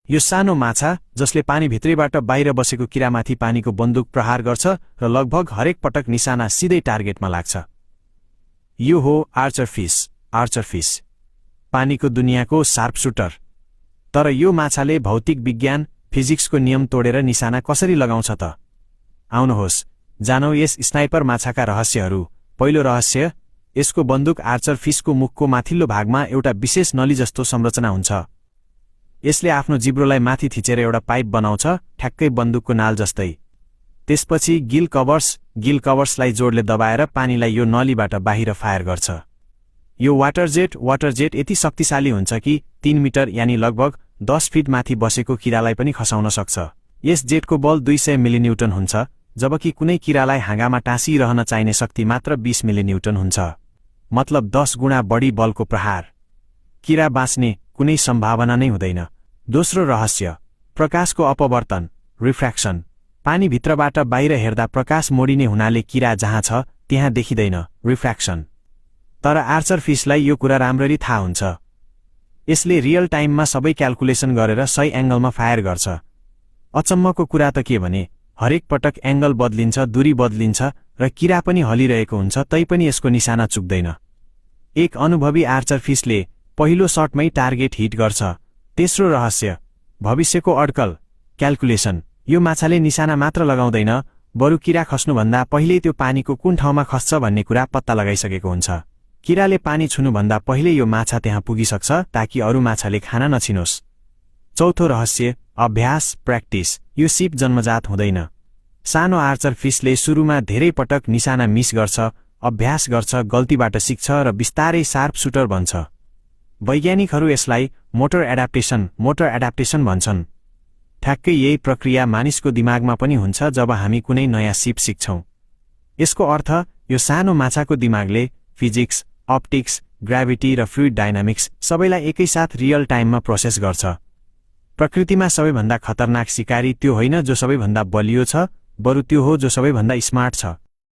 यो सानो माछा जसले पानीभित्रैबाट बाहिर बसेको किरामाथि पानीको बन्दुक प्रहार गर्छ र लगभग हरेक पटक निशाना सिधै टार्गेटमा लाग्छ। यो हो आर्चर फिस, पानीको दुनियाँको शार्प सुटर। तर यो माछाले भौतिक विज्ञान, फिजिक्सको नियम तोडेर निशाना कसरी लगाउँछ त? आउनुहोस्, जानौं यस स्नाइपर माछाका रहस्यहरू। पहिलो रहस्य, यसको बन्दुक आर्चर फिसको मुखको माथिल्लो भागमा एउटा विशेष नली जस्तो संरचना हुन्छ। यसले आफ्नो जिब्रोलाई माथि थिचेर एउटा पाइप बनाउँछ, ठ्याक्कै बन्दुकको नाल जस्तै। त्यसपछि गिल कभर्सलाई जोडले दबाएर पानीलाई यो नलीबाट बाहिर फायर गर्छ। यो वाटर जेट यति शक्तिशाली हुन्छ कि 3 मिटर यानि लगभग 10 फिट माथि बसेको किरालाई पनि खसाउन सक्छ। यस जेटको बल 200 मिलिन्युटन हुन्छ, जबकि कुनै किरालाई हाँगामा टाँसिरहन चाहिने शक्ति मात्र 20 मिलिन्युटन हुन्छ। मतलब 10 गुणा बढी बलको प्रहार। किरा बाँच्ने कुनै सम्भावना नै हुँदैन। दोस्रो रहस्य, प्रकाशको अपवर्तन, रिफ्र्याक्सन। पानीभित्रबाट बाहिर हेर्दा प्रकाश मोडिने हुनाले किरा जहाँ छ त्यहाँ देखिँदैन, रिफ्र्याक्सन। तर आर्चर फिसलाई यो कुरा राम्ररी थाहा हुन्छ। यसले रियल टाइममा सबै क्याल्कुलेसन गरेर सही एंगलमा फायर गर्छ। अचम्मको कुरा त के भने, हरेक पटक एंगल बदलिन्छ, दूरी बदलिन्छ र किरा पनि हलिरहेको हुन्छ, तैपनि यसको निशाना चुक्दैन। एक अनुभवी आर्चर फिसले पहिलो शटमै टार्गेट हिट गर्छ। तेस्रो रहस्य, भविष्यको अड्कल, क्याल्कुलेसन। यो माछाले निशाना मात्र लगाउँदैन, बरु किरा खस्नुभन्दा पहिल्यै त्यो पानीको कुन ठाउँमा खस्छ भन्ने कुरा पत्ता लगाइसकेको हुन्छ। किराले पानी छुनुभन्दा पहिले यो माछा त्यहाँ पुगिसक्छ ताकि अरू माछाले खाना नछिनोस्। चौथो रहस्य, अभ्यास, प्र्याक्टिस। यो सिप जन्मजात हुँदैन। सानो आर्चर फिसले सुरुमा धेरै पटक निशाना मिस गर्छ, अभ्यास गर्छ, गल्तीबाट सिक्छ र बिस्तारै शार्प सुटर बन्छ। वैज्ञानिकहरू यसलाई मोटर एडाप्टेसन भन्छन्। ठ्याक्कै यही प्रक्रिया मानिसको दिमागमा पनि हुन्छ जब हामी कुनै नयाँ सिप सिक्छौं। यसको अर्थ यो सानो माछाको दिमागले फिजिक्स, अप्टिक्स, ग्राभिटी र फ्लुइड डायनामिक्स सबैलाई एकैसाथ रियल टाइममा प्रोसेस गर्छ। प्रकृतिमा सबैभन्दा खतरनाक शिकारी त्यो होइन जो सबैभन्दा बलियो छ, बरु त्यो हो जो सबैभन्दा स्मार्ट छ।